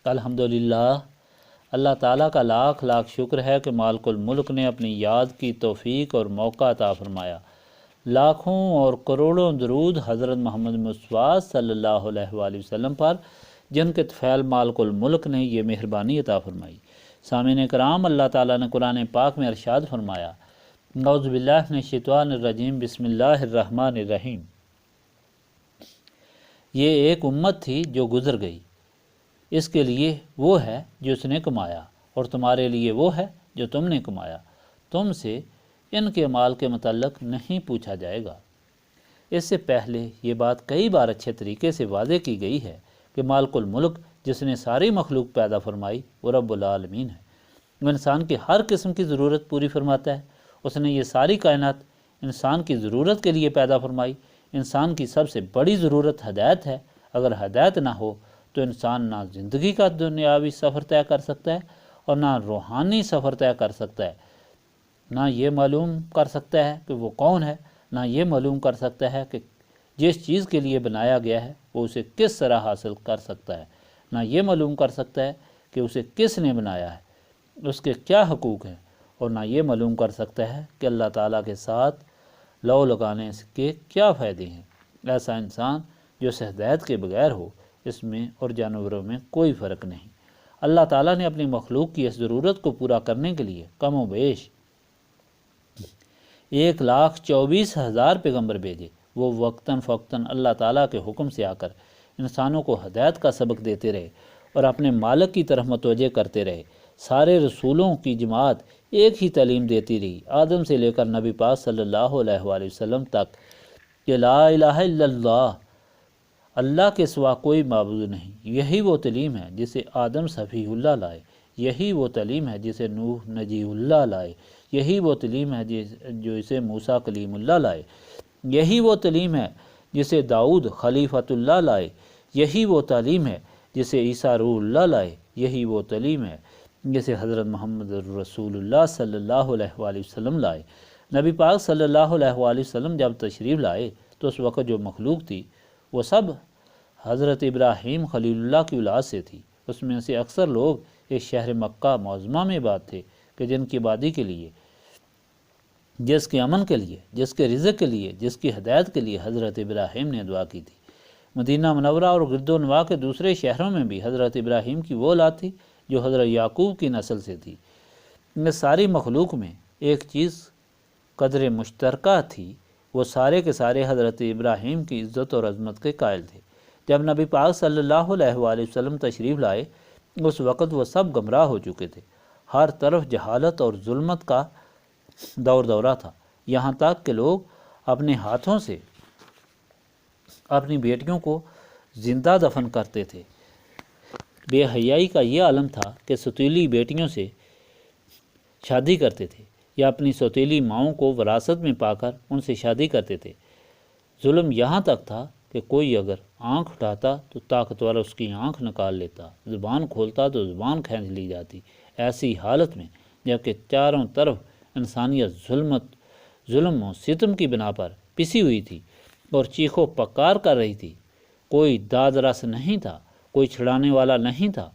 الحمدللہ، اللہ تعالیٰ کا لاکھ لاکھ شکر ہے کہ مالک الملک نے اپنی یاد کی توفیق اور موقع عطا فرمایا۔ لاکھوں اور کروڑوں درود حضرت محمد مصطفیٰ صلی اللہ علیہ وآلہ وسلم پر، جن کے طفیل مالک الملک نے یہ مہربانی عطا فرمائی۔ سامعین کرام، اللہ تعالیٰ نے قرآن پاک میں ارشاد فرمایا، اعوذ باللہ من الشیطان الرجیم، بسم اللہ الرحمن الرحیم۔ یہ ایک امت تھی جو گزر گئی، اس کے لیے وہ ہے جو اس نے کمایا، اور تمہارے لیے وہ ہے جو تم نے کمایا، تم سے ان کے مال کے متعلق نہیں پوچھا جائے گا۔ اس سے پہلے یہ بات کئی بار اچھے طریقے سے واضح کی گئی ہے کہ مالک الملک جس نے ساری مخلوق پیدا فرمائی وہ رب العالمین ہے۔ وہ انسان کی ہر قسم کی ضرورت پوری فرماتا ہے۔ اس نے یہ ساری کائنات انسان کی ضرورت کے لیے پیدا فرمائی۔ انسان کی سب سے بڑی ضرورت ہدایت ہے۔ اگر ہدایت نہ ہو تو انسان نہ زندگی کا دنیاوی سفر طے کر سکتا ہے اور نہ روحانی سفر طے کر سکتا ہے، نہ یہ معلوم کر سکتا ہے کہ وہ کون ہے، نہ یہ معلوم کر سکتا ہے کہ جس چیز کے لیے بنایا گیا ہے وہ اسے کس طرح حاصل کر سکتا ہے، نہ یہ معلوم کر سکتا ہے کہ اسے کس نے بنایا ہے، اس کے کیا حقوق ہیں، اور نہ یہ معلوم کر سکتا ہے کہ اللہ تعالیٰ کے ساتھ لو لگانے کے کیا فائدے ہیں۔ ایسا انسان جو اس ہدایت کے بغیر ہو، اس میں اور جانوروں میں کوئی فرق نہیں۔ اللہ تعالیٰ نے اپنی مخلوق کی اس ضرورت کو پورا کرنے کے لیے کم و بیش 1,24,000 پیغمبر بھیجے۔ وہ وقتاً فوقتاً اللہ تعالیٰ کے حکم سے آ کر انسانوں کو ہدایت کا سبق دیتے رہے اور اپنے مالک کی طرف متوجہ کرتے رہے۔ سارے رسولوں کی جماعت ایک ہی تعلیم دیتی رہی، آدم سے لے کر نبی پاک صلی اللہ علیہ وآلہ وسلم تک، کہ لا الہ الا اللہ، اللہ کے سوا کوئی معبود نہیں۔ یہی وہ تعلیم ہے جسے آدم صفی اللہ لائے، یہی وہ تعلیم ہے جسے نوح نجی اللہ لائے، یہی وہ تعلیم ہے جو اسے موسیٰ کلیم اللہ لائے، یہی وہ تعلیم ہے جسے داؤد خلیفۃ اللہ لائے، یہی وہ تعلیم ہے جسے عیسیٰ روح اللہ لائے، یہی وہ تعلیم ہے جسے حضرت محمد رسول اللہ صلی اللہ علیہ وآلہ وسلم لائے۔ نبی پاک صلی اللہ علیہ وآلہ وسلم جب تشریف لائے تو اس وقت جو مخلوق تھی وہ سب حضرت ابراہیم خلیل اللہ کی اولاد سے تھی۔ اس میں سے اکثر لوگ اس شہر مکہ معظمہ میں آباد تھے کہ جن کی آبادی کے لیے، جس کے امن کے لیے، جس کے رزق کے لیے، جس کی ہدایت کے لیے حضرت ابراہیم نے دعا کی تھی۔ مدینہ منورہ اور گرد و نواح کے دوسرے شہروں میں بھی حضرت ابراہیم کی وہ اولاد تھی جو حضرت یعقوب کی نسل سے تھی۔ ان ساری مخلوق میں ایک چیز قدر مشترکہ تھی، وہ سارے کے سارے حضرت ابراہیم کی عزت اور عظمت کے قائل تھے۔ جب نبی پاک صلی اللہ علیہ وآلہ وسلم تشریف لائے اس وقت وہ سب گمراہ ہو چکے تھے۔ ہر طرف جہالت اور ظلمت کا دور دورہ تھا، یہاں تک کہ لوگ اپنے ہاتھوں سے اپنی بیٹیوں کو زندہ دفن کرتے تھے۔ بے حیائی کا یہ عالم تھا کہ سوتیلی بیٹیوں سے شادی کرتے تھے یا اپنی سوتیلی ماؤں کو وراثت میں پا کر ان سے شادی کرتے تھے۔ ظلم یہاں تک تھا کہ کوئی اگر آنکھ اٹھاتا تو طاقتور اس کی آنکھ نکال لیتا، زبان کھولتا تو زبان کھینچ لی جاتی۔ ایسی حالت میں جبکہ چاروں طرف انسانیت ظلم و ستم کی بنا پر پسی ہوئی تھی اور چیخ و پکار کر رہی تھی، کوئی داد رس نہیں تھا، کوئی چھڑانے والا نہیں تھا،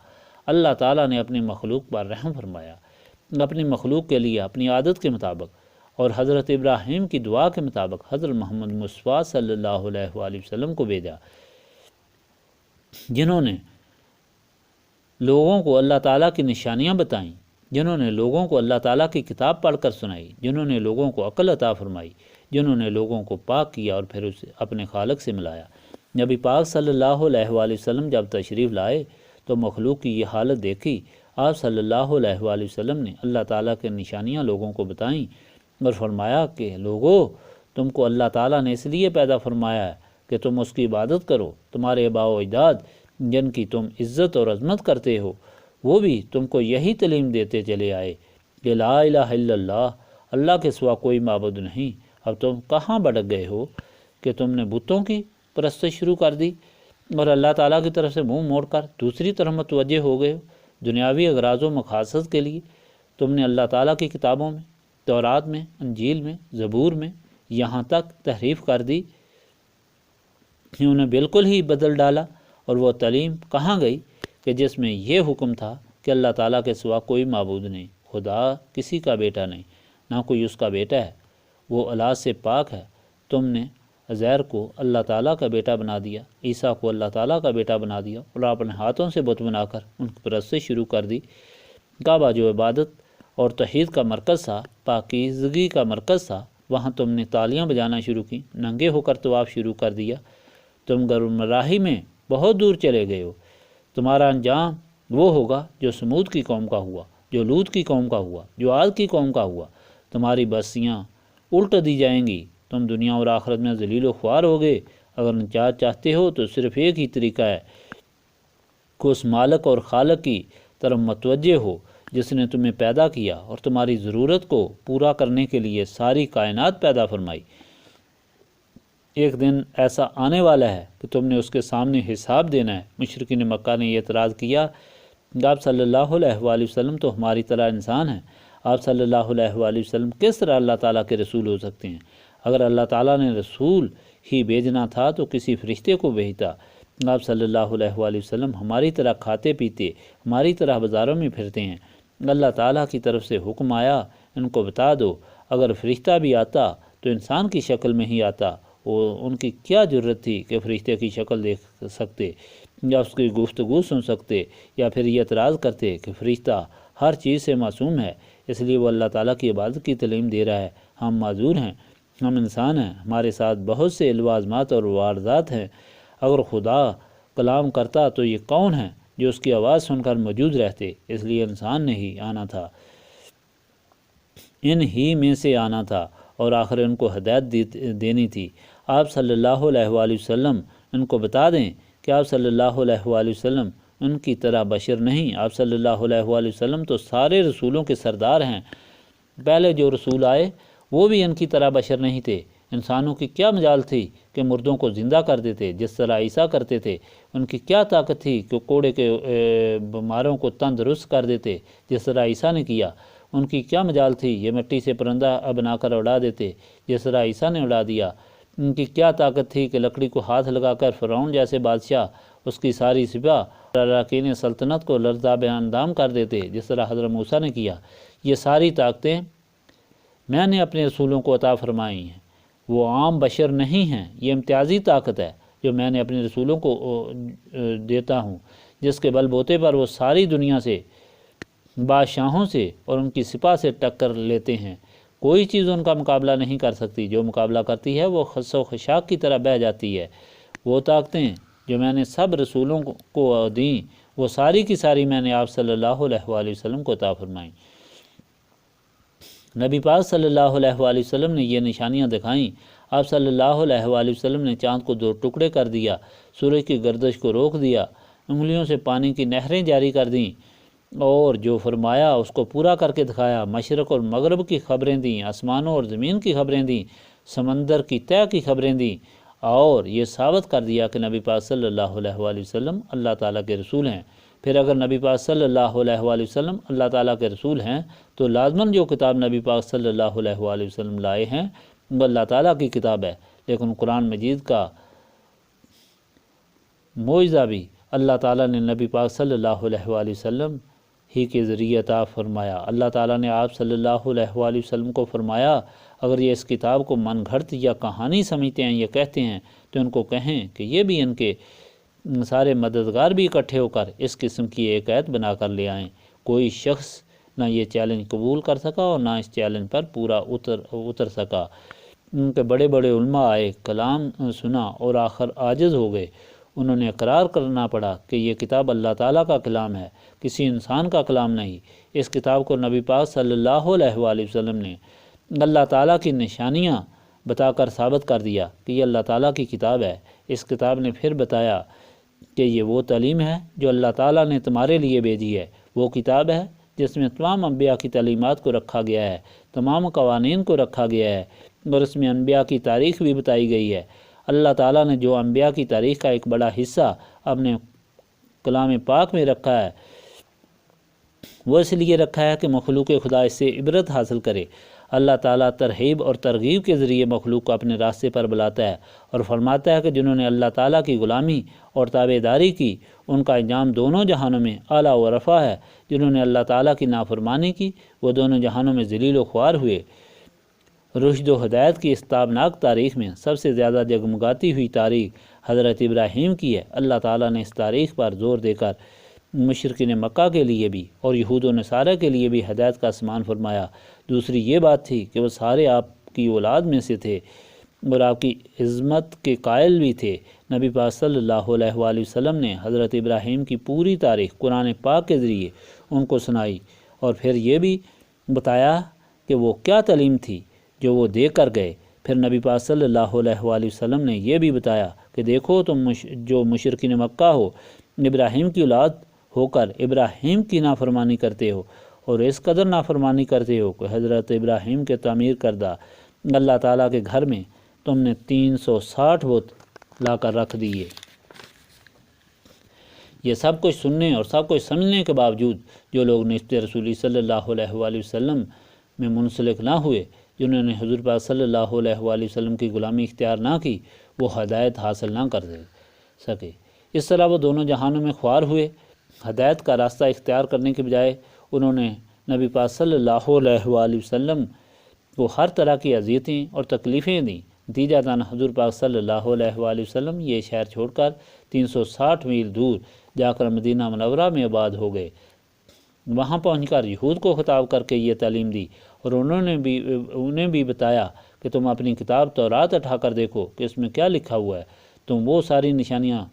اللہ تعالیٰ نے اپنی مخلوق پر رحم فرمایا، اپنی مخلوق کے لیے اپنی عادت کے مطابق اور حضرت ابراہیم کی دعا کے مطابق حضرت محمد مصطفیٰ صلی اللہ علیہ وآلہ وسلم کو بھیجا، جنہوں نے لوگوں کو اللہ تعالیٰ کی نشانیاں بتائیں، جنہوں نے لوگوں کو اللہ تعالیٰ کی کتاب پڑھ کر سنائی، جنہوں نے لوگوں کو عقل عطا فرمائی، جنہوں نے لوگوں کو پاک کیا اور پھر اسے اپنے خالق سے ملایا۔ نبی پاک صلی اللہ علیہ وآلہ وسلم جب تشریف لائے تو مخلوق کی یہ حالت دیکھی، آپ صلی اللہ علیہ وآلہ وسلم نے اللہ تعالیٰ کے نشانیاں لوگوں کو بتائیں اور فرمایا کہ لوگو، تم کو اللہ تعالیٰ نے اس لیے پیدا فرمایا ہے کہ تم اس کی عبادت کرو۔ تمہارے آباء و اجداد جن کی تم عزت اور عظمت کرتے ہو وہ بھی تم کو یہی تعلیم دیتے چلے آئے کہ لا الہ الا اللہ، اللہ کے سوا کوئی معبود نہیں۔ اب تم کہاں بھٹک گئے ہو کہ تم نے بتوں کی پرستش شروع کر دی اور اللہ تعالیٰ کی طرف سے منہ موڑ کر دوسری طرف متوجہ ہو گئے ہو۔ دنیاوی اغراض و مقاصد کے لیے تم نے اللہ تعالیٰ کی کتابوں میں، تورات میں، انجیل میں، زبور میں یہاں تک تحریف کر دی کہ انہیں بالکل ہی بدل ڈالا، اور وہ تعلیم کہاں گئی کہ جس میں یہ حکم تھا کہ اللہ تعالیٰ کے سوا کوئی معبود نہیں، خدا کسی کا بیٹا نہیں، نہ کوئی اس کا بیٹا ہے، وہ اولاد سے پاک ہے۔ تم نے عزیر کو اللہ تعالیٰ کا بیٹا بنا دیا، عیسیٰ کو اللہ تعالیٰ کا بیٹا بنا دیا، اور اپنے ہاتھوں سے بت بنا کر ان کی پرستش شروع کر دی۔ کعبہ جو عبادت اور توحید کا مرکز تھا، پاکیزگی کا مرکز تھا، وہاں تم نے تالیاں بجانا شروع کی، ننگے ہو کر طواف شروع کر دیا۔ تم گمراہی میں بہت دور چلے گئے ہو۔ تمہارا انجام وہ ہوگا جو سمود کی قوم کا ہوا، جو لوط کی قوم کا ہوا، جو عاد کی قوم کا ہوا۔ تمہاری بستیاں الٹ دی جائیں گی، تم دنیا اور آخرت میں ذلیل و خوار ہوگے۔ اگر نجات چاہتے ہو تو صرف ایک ہی طریقہ ہے کہ اس مالک اور خالق کی طرف متوجہ ہو جس نے تمہیں پیدا کیا اور تمہاری ضرورت کو پورا کرنے کے لیے ساری کائنات پیدا فرمائی۔ ایک دن ایسا آنے والا ہے کہ تم نے اس کے سامنے حساب دینا ہے۔ مشرکین مکہ نے یہ اعتراض کیا کہ آپ صلی اللہ علیہ وآلہ وسلم تو ہماری طرح انسان ہیں، آپ صلی اللہ علیہ وآلہ وسلم کس طرح اللہ تعالیٰ کے رسول ہو سکتے ہیں؟ اگر اللہ تعالیٰ نے رسول ہی بھیجنا تھا تو کسی فرشتے کو بھیجتا۔ آپ صلی اللہ علیہ وآلہ وسلم ہماری طرح کھاتے پیتے، ہماری طرح بازاروں میں پھرتے ہیں۔ اللہ تعالیٰ کی طرف سے حکم آیا، ان کو بتا دو اگر فرشتہ بھی آتا تو انسان کی شکل میں ہی آتا۔ ان کی کیا ضرورت تھی کہ فرشتے کی شکل دیکھ سکتے یا اس کی گفتگو سن سکتے، یا پھر یہ اعتراض کرتے کہ فرشتہ ہر چیز سے معصوم ہے، اس لیے وہ اللہ تعالیٰ کی عبادت کی تعلیم دے رہا ہے۔ ہم معذور ہیں، ہم انسان ہیں، ہمارے ساتھ بہت سے لوازمات اور واردات ہیں۔ اگر خدا کلام کرتا تو یہ کون ہے جو اس کی آواز سن کر موجود رہتے؟ اس لیے انسان نے ہی آنا تھا، ان ہی میں سے آنا تھا، اور آخر ان کو ہدایت دینی تھی۔ آپ صلی اللہ علیہ وآلہ وسلم ان کو بتا دیں کہ آپ صلی اللہ علیہ وآلہ وسلم ان کی طرح بشر نہیں، آپ صلی اللہ علیہ وآلہ وسلم تو سارے رسولوں کے سردار ہیں۔ پہلے جو رسول آئے وہ بھی ان کی طرح بشر نہیں تھے۔ انسانوں کی کیا مجال تھی کہ مردوں کو زندہ کر دیتے جس طرح عیسیٰ کرتے تھے؟ ان کی کیا طاقت تھی کہ کوڑے کے بیماروں کو تندرست کر دیتے جس طرح عیسیٰ نے کیا؟ ان کی کیا مجال تھی یہ مٹی سے پرندہ بنا کر اڑا دیتے جس طرح عیسیٰ نے اڑا دیا؟ ان کی کیا طاقت تھی کہ لکڑی کو ہاتھ لگا کر فرعون جیسے بادشاہ، اس کی ساری سپاہ، اراکین سلطنت کو لرزاب اندام کر دیتے جس طرح حضرت موسیٰ نے کیا؟ یہ ساری طاقتیں میں نے اپنے رسولوں کو عطا فرمائی ہیں، وہ عام بشر نہیں ہیں۔ یہ امتیازی طاقت ہے جو میں نے اپنے رسولوں کو دیتا ہوں، جس کے بل بوتے پر وہ ساری دنیا سے، بادشاہوں سے اور ان کی سپاہ سے ٹکر لیتے ہیں۔ کوئی چیز ان کا مقابلہ نہیں کر سکتی، جو مقابلہ کرتی ہے وہ خس و خشاک کی طرح بہہ جاتی ہے۔ وہ طاقتیں جو میں نے سب رسولوں کو دیں وہ ساری کی ساری میں نے آپ صلی اللہ علیہ وآلہ وسلم کو عطا فرمائیں۔ نبی پاک صلی اللہ علیہ وآلہ وسلم نے یہ نشانیاں دکھائیں۔ آپ صلی اللہ علیہ وآلہ وسلم نے چاند کو 2 ٹکڑے کر دیا، سورج کی گردش کو روک دیا، انگلیوں سے پانی کی نہریں جاری کر دیں، اور جو فرمایا اس کو پورا کر کے دکھایا۔ مشرق اور مغرب کی خبریں دیں، آسمانوں اور زمین کی خبریں دیں، سمندر کی تہہ کی خبریں دیں، اور یہ ثابت کر دیا کہ نبی پاک صلی اللہ علیہ وآلہ وسلم اللہ تعالیٰ کے رسول ہیں۔ پھر اگر نبی پاک صلی اللہ علیہ وآلہ وسلم اللہ تعالیٰ کے رسول ہیں تو لازماً جو کتاب نبی پاک صلی اللہ علیہ وآلہ وسلم لائے ہیں وہ اللہ تعالیٰ کی کتاب ہے۔ لیکن قرآن مجید کا معجزہ بھی اللہ تعالیٰ نے نبی پاک صلی اللہ علیہ وآلہ وسلم ہی کے ذریعے عطا فرمایا۔ اللہ تعالیٰ نے آپ صلی اللہ علیہ وآلہ وسلم کو فرمایا اگر یہ اس کتاب کو من گھڑت یا کہانی سمجھتے ہیں، یہ کہتے ہیں، تو ان کو کہیں کہ یہ بھی ان کے سارے مددگار بھی اکٹھے ہو کر اس قسم کی ایک آیت بنا کر لے آئیں۔ کوئی شخص نہ یہ چیلنج قبول کر سکا اور نہ اس چیلنج پر پورا اتر سکا۔ ان کے بڑے بڑے علماء آئے، کلام سنا اور آخر عاجز ہو گئے۔ انہوں نے اقرار کرنا پڑا کہ یہ کتاب اللہ تعالیٰ کا کلام ہے، کسی انسان کا کلام نہیں۔ اس کتاب کو نبی پاک صلی اللہ علیہ وآلہ وسلم نے اللہ تعالیٰ کی نشانیاں بتا کر ثابت کر دیا کہ یہ اللہ تعالیٰ کی کتاب ہے۔ اس کتاب نے پھر بتایا کہ یہ وہ تعلیم ہے جو اللہ تعالیٰ نے تمہارے لیے بھیجی ہے، وہ کتاب ہے جس میں تمام انبیاء کی تعلیمات کو رکھا گیا ہے، تمام قوانین کو رکھا گیا ہے، اور اس میں انبیاء کی تاریخ بھی بتائی گئی ہے۔ اللہ تعالیٰ نے جو انبیاء کی تاریخ کا ایک بڑا حصہ اپنے کلام پاک میں رکھا ہے وہ اس لیے رکھا ہے کہ مخلوق خدا اس سے عبرت حاصل کرے۔ اللہ تعالیٰ ترغیب اور ترغیب کے ذریعے مخلوق کو اپنے راستے پر بلاتا ہے اور فرماتا ہے کہ جنہوں نے اللہ تعالیٰ کی غلامی اور تابع داری کی ان کا انجام دونوں جہانوں میں اعلیٰ و رفع ہے، جنہوں نے اللہ تعالیٰ کی نافرمانی کی وہ دونوں جہانوں میں ذلیل و خوار ہوئے۔ رشد و ہدایت کی اس تابناک تاریخ میں سب سے زیادہ جگمگاتی ہوئی تاریخ حضرت ابراہیم کی ہے۔ اللہ تعالیٰ نے اس تاریخ پر زور دے کر مشرکین مکہ کے لیے بھی اور یہود و نصارہ کے لیے بھی ہدایت کا آسمان فرمایا۔ دوسری یہ بات تھی کہ وہ سارے آپ کی اولاد میں سے تھے اور آپ کی عظمت کے قائل بھی تھے۔ نبی پاک صلی اللہ علیہ وآلہ وسلم نے حضرت ابراہیم کی پوری تاریخ قرآن پاک کے ذریعے ان کو سنائی اور پھر یہ بھی بتایا کہ وہ کیا تعلیم تھی جو وہ دے کر گئے۔ پھر نبی پاک صلی اللہ علیہ وآلہ وسلم نے یہ بھی بتایا کہ دیکھو تم جو مشرکین مکہ ہو، ابراہیم کی اولاد ہو کر ابراہیم کی نافرمانی کرتے ہو اور اس قدر نافرمانی کرتے ہو کہ حضرت ابراہیم کے تعمیر کردہ اللہ تعالیٰ کے گھر میں تم نے 360 بت لا کر رکھ دیے۔ یہ سب کچھ سننے اور سب کچھ سمجھنے کے باوجود جو لوگ نسبت رسولی صلی اللہ علیہ وآلہ وسلم میں منسلک نہ ہوئے، جنہوں نے حضور پاک صلی اللہ علیہ وآلہ وسلم کی غلامی اختیار نہ کی، وہ ہدایت حاصل نہ کر سکے۔ اس طرح وہ دونوں جہانوں میں خوار ہوئے۔ ہدایت کا راستہ اختیار کرنے کے بجائے انہوں نے نبی پاک صلی اللہ علیہ وآلہ وسلم کو ہر طرح کی اذیتیں اور تکلیفیں دیں۔ نتیجتاً حضور پاک صلی اللہ علیہ وآلہ وسلم یہ شہر چھوڑ کر 360 میل دور جا کر مدینہ منورہ میں آباد ہو گئے۔ وہاں پہنچ کر یہود کو خطاب کر کے یہ تعلیم دی اور انہیں بھی بتایا کہ تم اپنی کتاب تورات اٹھا کر دیکھو کہ اس میں کیا لکھا ہوا ہے، تم وہ ساری نشانیاں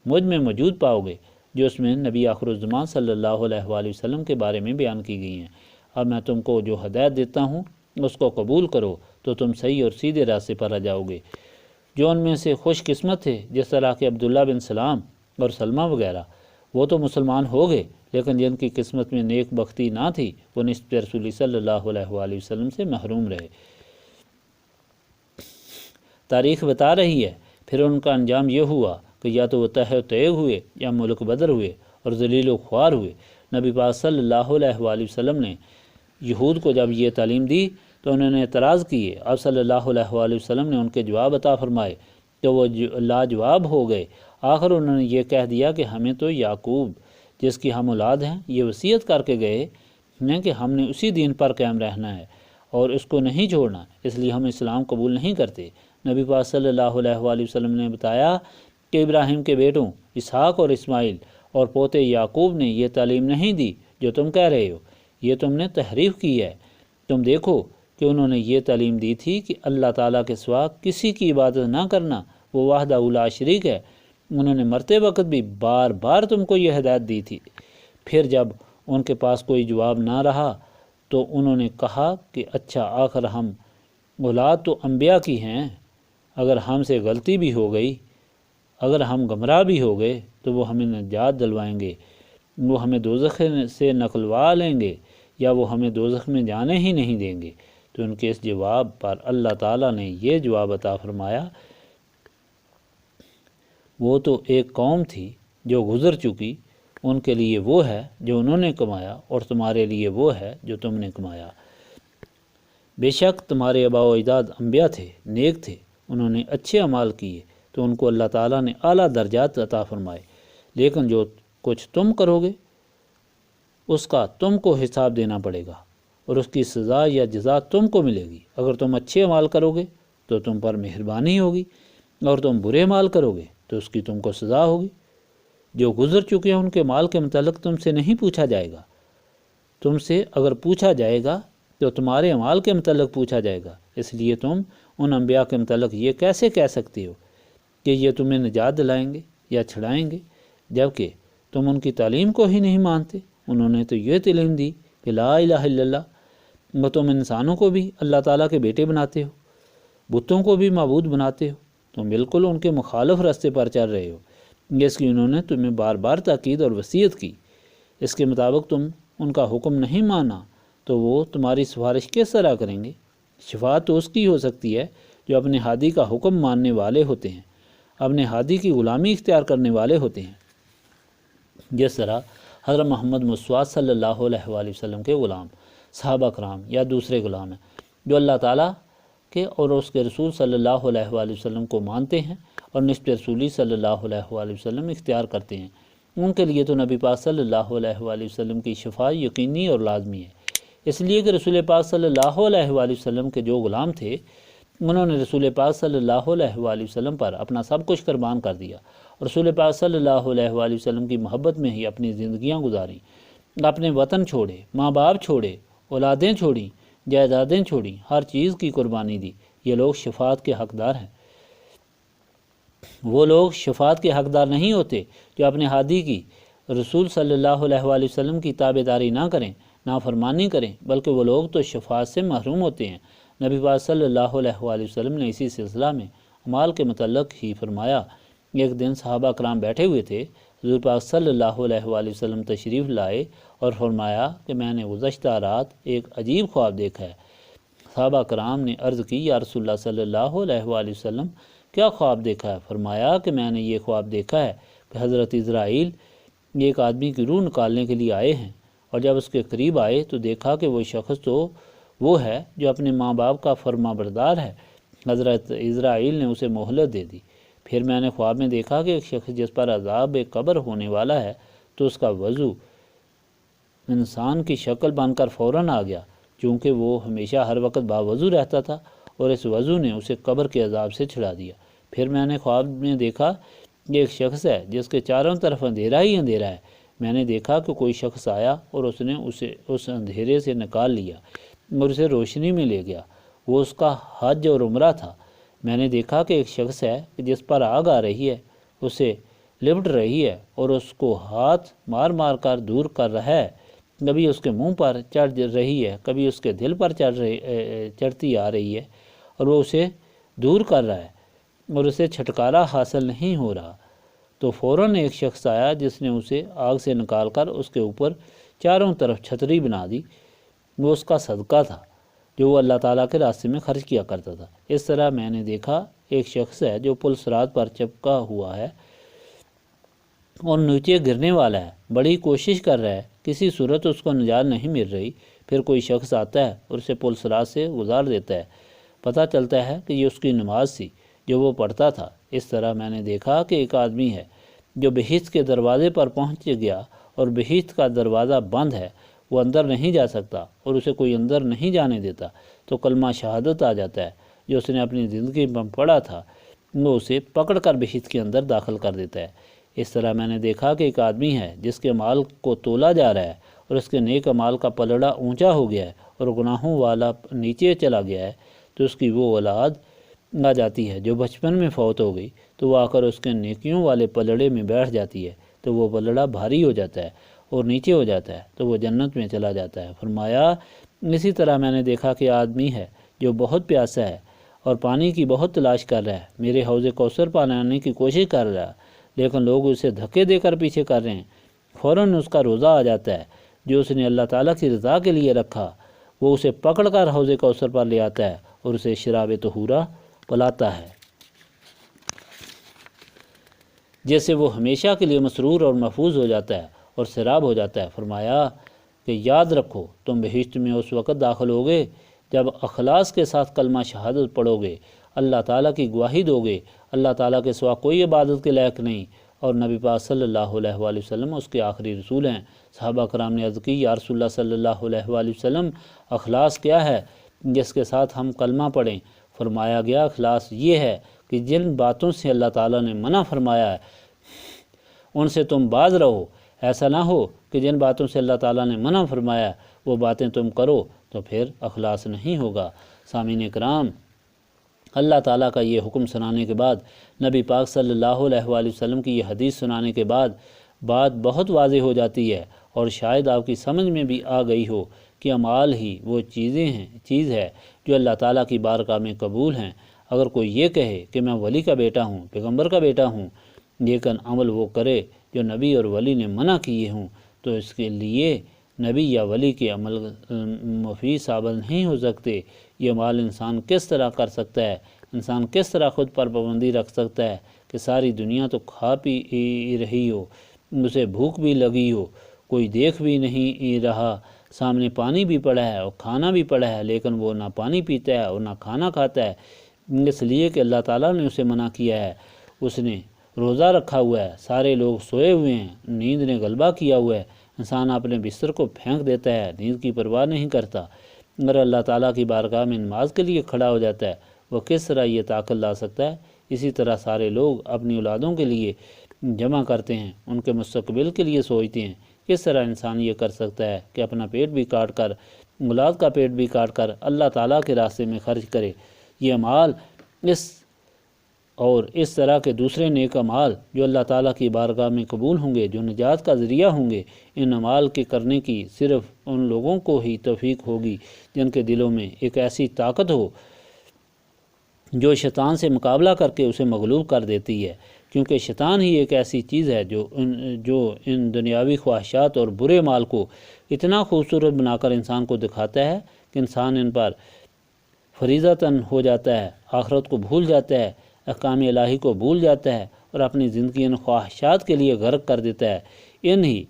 مجھ میں موجود پاؤ گے جو اس میں نبی آخر الزمان صلی اللہ علیہ وآلہ وسلم کے بارے میں بیان کی گئی ہیں۔ اب میں تم کو جو ہدایت دیتا ہوں اس کو قبول کرو تو تم صحیح اور سیدھے راستے پر آ جاؤ گے۔ جو ان میں سے خوش قسمت تھے جس طرح کہ عبداللہ بن سلام اور سلمہ وغیرہ، وہ تو مسلمان ہو گئے، لیکن جن کی قسمت میں نیک بختی نہ تھی وہ نسبت رسولی صلی اللہ علیہ وآلہ وسلم سے محروم رہے۔ تاریخ بتا رہی ہے پھر ان کا انجام یہ ہوا کہ یا تو وہ تہ و تیگ ہوئے یا ملک بدر ہوئے اور ذلیل و خوار ہوئے۔ نبی پاک صلی اللہ علیہ وآلہ وسلم نے یہود کو جب یہ تعلیم دی تو انہوں نے اعتراض کیے۔ آپ صلی اللہ علیہ وآلہ وسلم نے ان کے جواب عطا فرمائے تو وہ لاجواب ہو گئے۔ آخر انہوں نے یہ کہہ دیا کہ ہمیں تو یعقوب جس کی ہم اولاد ہیں یہ وصیت کر کے گئے ہیں کہ ہم نے اسی دین پر قائم رہنا ہے اور اس کو نہیں چھوڑنا، اس لیے ہم اسلام قبول نہیں کرتے۔ نبی پاک صلی اللہ علیہ وآلہ وسلم نے بتایا کہ ابراہیم کے بیٹوں اسحاق اور اسماعیل اور پوتے یعقوب نے یہ تعلیم نہیں دی جو تم کہہ رہے ہو، یہ تم نے تحریف کی ہے۔ تم دیکھو کہ انہوں نے یہ تعلیم دی تھی کہ اللہ تعالیٰ کے سوا کسی کی عبادت نہ کرنا، وہ وحدہ لا شریک ہے۔ انہوں نے مرتے وقت بھی بار بار تم کو یہ ہدایت دی تھی۔ پھر جب ان کے پاس کوئی جواب نہ رہا تو انہوں نے کہا کہ اچھا آخر ہم اولاد تو انبیاء کی ہیں، اگر ہم سے غلطی بھی ہو گئی، اگر ہم گمراہ بھی ہو گئے تو وہ ہمیں نجات دلوائیں گے، وہ ہمیں دوزخ سے نکلوا لیں گے یا وہ ہمیں دوزخ میں جانے ہی نہیں دیں گے۔ تو ان کے اس جواب پر اللہ تعالیٰ نے یہ جواب عطا فرمایا، وہ تو ایک قوم تھی جو گزر چکی، ان کے لیے وہ ہے جو انہوں نے کمایا اور تمہارے لیے وہ ہے جو تم نے کمایا۔ بے شک تمہارے آباء و اجداد انبیاء تھے، نیک تھے، انہوں نے اچھے اعمال کیے تو ان کو اللہ تعالیٰ نے اعلیٰ درجات عطا فرمائے، لیکن جو کچھ تم کرو گے اس کا تم کو حساب دینا پڑے گا اور اس کی سزا یا جزا تم کو ملے گی۔ اگر تم اچھے اعمال کرو گے تو تم پر مہربانی ہوگی اور تم برے اعمال کرو گے تو اس کی تم کو سزا ہوگی۔ جو گزر چکے ہیں ان کے مال کے متعلق تم سے نہیں پوچھا جائے گا، تم سے اگر پوچھا جائے گا تو تمہارے اعمال کے متعلق پوچھا جائے گا۔ اس لیے تم ان انبیاء کے متعلق یہ کیسے کہہ سکتے ہو کہ یہ تمہیں نجات دلائیں گے یا چھڑائیں گے، جبکہ تم ان کی تعلیم کو ہی نہیں مانتے۔ انہوں نے تو یہ تعلیم دی کہ لا الہ الا اللہ، وہ تم انسانوں کو بھی اللہ تعالیٰ کے بیٹے بناتے ہو، بتوں کو بھی معبود بناتے ہو، تم بالکل ان کے مخالف راستے پر چل رہے ہو۔ اس کی انہوں نے تمہیں بار بار تاکید اور وصیت کی، اس کے مطابق تم ان کا حکم نہیں مانا تو وہ تمہاری سفارش کس طرح کریں گے؟ شفاعت تو اس کی ہو سکتی ہے جو اپنے ہادی کا حکم ماننے والے ہوتے ہیں، اپنے ہادی کی غلامی اختیار کرنے والے ہوتے ہیں، جس طرح حضرت محمد مصطفیٰ صلی اللہ علیہ وآلہ وسلم کے غلام صحابہ کرام یا دوسرے غلام ہیں جو اللہ تعالیٰ کے اور اس کے رسول صلی اللہ علیہ وآلہ وسلم کو مانتے ہیں اور نسبت رسولی صلی اللہ علیہ وآلہ وسلم اختیار کرتے ہیں، ان کے لیے تو نبی پاک صلی اللہ علیہ وآلہ وسلم کی شفاعت یقینی اور لازمی ہے، اس لیے کہ رسول پاک صلی اللہ علیہ وآلہ وسلم کے جو غلام تھے انہوں نے رسول پاک صلی اللہ علیہ وآلہ وسلم پر اپنا سب کچھ قربان کر دیا، رسول پاک صلی اللہ علیہ وآلہ وسلم کی محبت میں ہی اپنی زندگیاں گزاریں، اپنے وطن چھوڑے، ماں باپ چھوڑے، اولادیں چھوڑیں، جائیدادیں چھوڑیں، ہر چیز کی قربانی دی۔ یہ لوگ شفاعت کے حقدار ہیں۔ وہ لوگ شفاعت کے حقدار نہیں ہوتے جو اپنے ہادی کی رسول صلی اللہ علیہ وآلہ وسلم کی تابعداری نہ کریں، نافرمانی کریں، بلکہ وہ لوگ تو شفاعت سے محروم ہوتے ہیں۔ نبی پاک صلی اللہ علیہ وآلہ وسلم نے اسی سلسلہ میں اعمال کے متعلق ہی فرمایا۔ ایک دن صحابہ کرام بیٹھے ہوئے تھے، حضور پاک صلی اللہ علیہ وآلہ وسلم تشریف لائے اور فرمایا کہ میں نے گزشتہ رات ایک عجیب خواب دیکھا ہے۔ صحابہ کرام نے عرض کی، یا رسول اللہ صلی اللہ علیہ وآلہ وسلم کیا خواب دیکھا ہے؟ فرمایا کہ میں نے یہ خواب دیکھا ہے کہ حضرت اسرائیل ایک آدمی کی روح نکالنے کے لیے آئے ہیں، اور جب اس کے قریب آئے تو دیکھا کہ وہ شخص تو وہ ہے جو اپنے ماں باپ کا فرما بردار ہے۔ حضرت اسرائیل نے اسے مہلت دے دی۔ پھر میں نے خواب میں دیکھا کہ ایک شخص جس پر عذاب قبر ہونے والا ہے تو اس کا وضو انسان کی شکل بن کر فوراً آ گیا، چونکہ وہ ہمیشہ ہر وقت باوضو رہتا تھا، اور اس وضو نے اسے قبر کے عذاب سے چھڑا دیا۔ پھر میں نے خواب میں دیکھا کہ ایک شخص ہے جس کے چاروں طرف اندھیرا ہی اندھیرا ہے۔ میں نے دیکھا کہ کوئی شخص آیا اور اس نے اسے اس اندھیرے سے نکال لیا اور اسے روشنی میں لے گیا۔ وہ اس کا حج اور عمرہ تھا۔ میں نے دیکھا کہ ایک شخص ہے کہ جس پر آگ آ رہی ہے، اسے لپٹ رہی ہے اور اس کو ہاتھ مار مار کر دور کر رہا ہے، کبھی اس کے منہ پر چڑھ رہی ہے، کبھی اس کے دل پر چڑھتی آ رہی ہے، اور وہ اسے دور کر رہا ہے اور اسے چھٹکارا حاصل نہیں ہو رہا۔ تو فوراً ایک شخص آیا جس نے اسے آگ سے نکال کر اس کے اوپر چاروں طرف چھتری بنا دی۔ وہ اس کا صدقہ تھا جو وہ اللہ تعالیٰ کے راستے میں خرچ کیا کرتا تھا۔ اس طرح میں نے دیکھا ایک شخص ہے جو پل صراط پر چپکا ہوا ہے اور نیچے گرنے والا ہے، بڑی کوشش کر رہا ہے، کسی صورت اس کو نجات نہیں مل رہی۔ پھر کوئی شخص آتا ہے اور اسے پل صراط سے گزار دیتا ہے۔ پتہ چلتا ہے کہ یہ اس کی نماز تھی جو وہ پڑھتا تھا۔ اس طرح میں نے دیکھا کہ ایک آدمی ہے جو بہشت کے دروازے پر پہنچ گیا اور بہشت کا دروازہ بند ہے، وہ اندر نہیں جا سکتا اور اسے کوئی اندر نہیں جانے دیتا۔ تو کلمہ شہادت آ جاتا ہے جو اس نے اپنی زندگی میں پڑھا تھا، وہ اسے پکڑ کر بہشت کے اندر داخل کر دیتا ہے۔ اس طرح میں نے دیکھا کہ ایک آدمی ہے جس کے مال کو تولا جا رہا ہے اور اس کے نیک مال کا پلڑا اونچا ہو گیا ہے اور گناہوں والا نیچے چلا گیا ہے، تو اس کی وہ اولاد آ جاتی ہے جو بچپن میں فوت ہو گئی، تو وہ آ کر اس کے نیکیوں والے پلڑے میں بیٹھ جاتی ہے، تو وہ پلڑا بھاری ہو جاتا ہے اور نیچے ہو جاتا ہے، تو وہ جنت میں چلا جاتا ہے۔ فرمایا اسی طرح میں نے دیکھا کہ آدمی ہے جو بہت پیاسا ہے اور پانی کی بہت تلاش کر رہا ہے، میرے حوض کوثر پانے کی کوشش کر رہا ہے، لیکن لوگ اسے دھکے دے کر پیچھے کر رہے ہیں۔ فوراً اس کا روزہ آ جاتا ہے جو اس نے اللہ تعالیٰ کی رضا کے لیے رکھا، وہ اسے پکڑ کر حوض کوثر پر لے آتا ہے اور اسے شراب طہورہ پلاتا ہے، جیسے وہ ہمیشہ کے لیے مسرور اور محفوظ ہو جاتا ہے اور سیراب ہو جاتا ہے۔ فرمایا کہ یاد رکھو تم بہشت میں اس وقت داخل ہوگے جب اخلاص کے ساتھ کلمہ شہادت پڑھو گے، اللہ تعالیٰ کی گواہی دو گے، اللہ تعالیٰ کے سوا کوئی عبادت کے لائق نہیں، اور نبی پاک صلی اللہ علیہ وآلہ وسلم اس کے آخری رسول ہیں۔ صحابہ کرام نے عرض کی، یا رسول اللہ صلی اللہ علیہ وآلہ وسلم اخلاص کیا ہے جس کے ساتھ ہم کلمہ پڑھیں؟ فرمایا گیا اخلاص یہ ہے کہ جن باتوں سے اللہ تعالیٰ نے منع فرمایا ہے ان سے تم باز رہو، ایسا نہ ہو کہ جن باتوں سے اللہ تعالیٰ نے منع فرمایا وہ باتیں تم کرو، تو پھر اخلاص نہیں ہوگا۔ سامعین کرام، اللہ تعالیٰ کا یہ حکم سنانے کے بعد، نبی پاک صلی اللہ علیہ وآلہ وسلم کی یہ حدیث سنانے کے بعد بات بہت واضح ہو جاتی ہے، اور شاید آپ کی سمجھ میں بھی آ گئی ہو کہ اعمال ہی وہ چیز ہے جو اللہ تعالیٰ کی بارگاہ میں قبول ہیں۔ اگر کوئی یہ کہے کہ میں ولی کا بیٹا ہوں، پیغمبر کا بیٹا ہوں، لیکن عمل وہ کرے جو نبی اور ولی نے منع کیے ہوں، تو اس کے لیے نبی یا ولی کے عمل مفید ثابت نہیں ہو سکتے۔ یہ عمل انسان کس طرح کر سکتا ہے؟ انسان کس طرح خود پر پابندی رکھ سکتا ہے کہ ساری دنیا تو کھا پی رہی ہو، اسے بھوک بھی لگی ہو، کوئی دیکھ بھی نہیں رہا، سامنے پانی بھی پڑا ہے اور کھانا بھی پڑا ہے، لیکن وہ نہ پانی پیتا ہے اور نہ کھانا کھاتا ہے، اس لیے کہ اللہ تعالیٰ نے اسے منع کیا ہے۔ اس نے روزہ رکھا ہوا ہے، سارے لوگ سوئے ہوئے ہیں، نیند نے غلبہ کیا ہوا ہے، انسان اپنے بستر کو پھینک دیتا ہے، نیند کی پرواہ نہیں کرتا، اگر اللہ تعالیٰ کی بارگاہ میں نماز کے لیے کھڑا ہو جاتا ہے وہ کس طرح یہ طاقت لا سکتا ہے؟ اسی طرح سارے لوگ اپنی اولادوں کے لیے جمع کرتے ہیں، ان کے مستقبل کے لیے سوچتے ہیں، کس طرح انسان یہ کر سکتا ہے کہ اپنا پیٹ بھی کاٹ کر، اولاد کا پیٹ بھی کاٹ کر اللہ تعالیٰ کے راستے میں خرچ کرے؟ یہ اعمال اس طرح کے دوسرے نیک اعمال جو اللہ تعالیٰ کی بارگاہ میں قبول ہوں گے، جو نجات کا ذریعہ ہوں گے، ان اعمال کے کرنے کی صرف ان لوگوں کو ہی توفیق ہوگی جن کے دلوں میں ایک ایسی طاقت ہو جو شیطان سے مقابلہ کر کے اسے مغلوب کر دیتی ہے، کیونکہ شیطان ہی ایک ایسی چیز ہے جو ان دنیاوی خواہشات اور برے مال کو اتنا خوبصورت بنا کر انسان کو دکھاتا ہے کہ انسان ان پر فریضتاً ہو جاتا ہے، آخرت کو بھول جاتا ہے، احکام الہی کو بھول جاتا ہے اور اپنی زندگی ان خواہشات کے لیے غرق کر دیتا ہے، انہی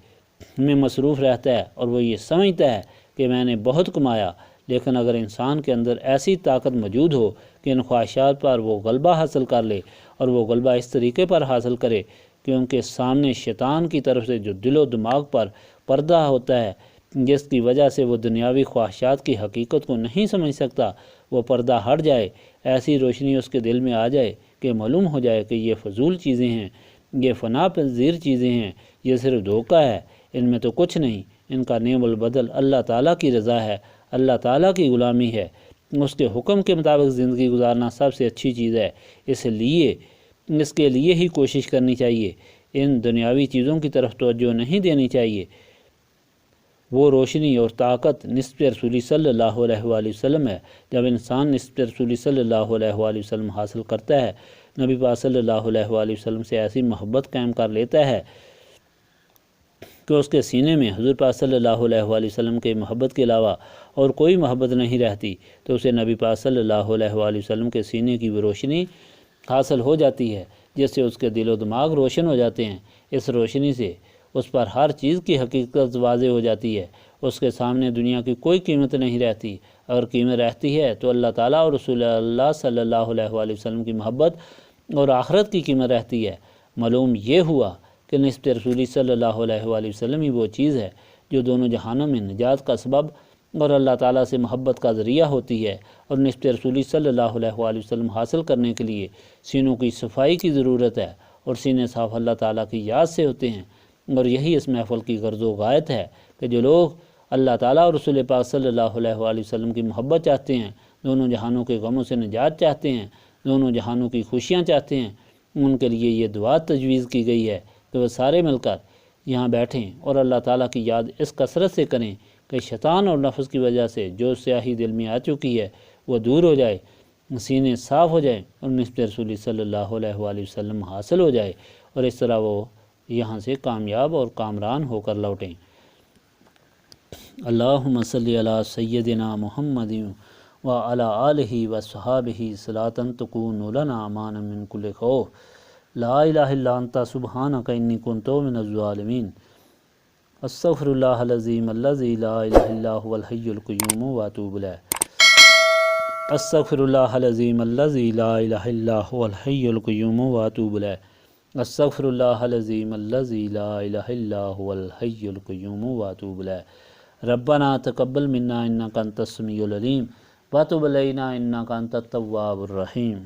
میں مصروف رہتا ہے، اور وہ یہ سمجھتا ہے کہ میں نے بہت کمایا۔ لیکن اگر انسان کے اندر ایسی طاقت موجود ہو کہ ان خواہشات پر وہ غلبہ حاصل کر لے، اور وہ غلبہ اس طریقے پر حاصل کرے کہ ان کے سامنے شیطان کی طرف سے جو دل و دماغ پر پردہ ہوتا ہے، جس کی وجہ سے وہ دنیاوی خواہشات کی حقیقت کو نہیں سمجھ سکتا، وہ پردہ ہٹ جائے، ایسی روشنی اس کے دل میں آ جائے کہ معلوم ہو جائے کہ یہ فضول چیزیں ہیں، یہ فنا پذیر چیزیں ہیں، یہ صرف دھوکہ ہے، ان میں تو کچھ نہیں، ان کا نعم البدل اللہ تعالیٰ کی رضا ہے، اللہ تعالیٰ کی غلامی ہے، اس کے حکم کے مطابق زندگی گزارنا سب سے اچھی چیز ہے، اس کے لیے ہی کوشش کرنی چاہیے، ان دنیاوی چیزوں کی طرف توجہ نہیں دینی چاہیے۔ وہ روشنی اور طاقت نسبت رسولی صلی اللہ علیہ وآلہ وسلم ہے۔ جب انسان نسبت رسولی صلی اللہ علیہ وآلہ وسلم حاصل کرتا ہے، نبی پاک صلی اللہ علیہ وآلہ وسلم سے ایسی محبت قائم کر لیتا ہے کہ اس کے سینے میں حضور پاک صلی اللہ علیہ وآلہ وسلم کے محبت کے علاوہ اور کوئی محبت نہیں رہتی، تو اسے نبی پاک صلی اللہ علیہ وآلہ وسلم کے سینے کی وہ روشنی حاصل ہو جاتی ہے جس سے اس کے دل و دماغ روشن ہو جاتے ہیں۔ اس روشنی سے اس پر ہر چیز کی حقیقت واضح ہو جاتی ہے، اس کے سامنے دنیا کی کوئی قیمت نہیں رہتی، اگر قیمت رہتی ہے تو اللہ تعالیٰ اور رسول اللہ صلی اللہ علیہ وآلہ وسلم کی محبت اور آخرت کی قیمت رہتی ہے۔ معلوم یہ ہوا کہ نسبت رسولی صلی اللہ علیہ وآلہ وسلم ہی وہ چیز ہے جو دونوں جہانوں میں نجات کا سبب اور اللہ تعالیٰ سے محبت کا ذریعہ ہوتی ہے، اور نسبت رسولی صلی اللہ علیہ وآلہ وسلم حاصل کرنے کے لیے سینوں کی صفائی کی ضرورت ہے، اور سینے صاف اللہ تعالیٰ کی یاد سے ہوتے ہیں، اور یہی اس محفل کی غرض و غایت ہے کہ جو لوگ اللہ تعالیٰ اور رسول پاک صلی اللہ علیہ وآلہ وسلم کی محبت چاہتے ہیں، دونوں جہانوں کے غموں سے نجات چاہتے ہیں، دونوں جہانوں کی خوشیاں چاہتے ہیں، ان کے لیے یہ دعا تجویز کی گئی ہے کہ وہ سارے مل کر یہاں بیٹھیں اور اللہ تعالیٰ کی یاد اس کثرت سے کریں کہ شیطان اور نفس کی وجہ سے جو سیاہی دل میں آ چکی ہے وہ دور ہو جائے، سینے صاف ہو جائیں، اور نسبت رسولی صلی اللہ علیہ وآلہ وسلم حاصل ہو جائے، اور اس طرح وہ یہاں سے کامیاب اور کامران ہو کر لوٹیں۔ اللہم صلی علی سیدنا محمد وعلی آلہ وصحابہ صلاۃ تکون لنا امانا من کل خوف، لا الہ الا انت سبحانک انی کنت من الظالمین، استغفر اللہ العظیم الذی لا الہ الا هو الحی القیوم واتوب الیہ، استغفر اللہ العظیم الذی لا الہ الا هو الحی القیوم واتوب الیہ، استغفر اللہ العظیم الذی لا الہ الا هو الحی القیوم واتوب الیہ، ربنا تقبل منا انک انت السمیع العلیم وتب علینا انک انت التواب الرحیم۔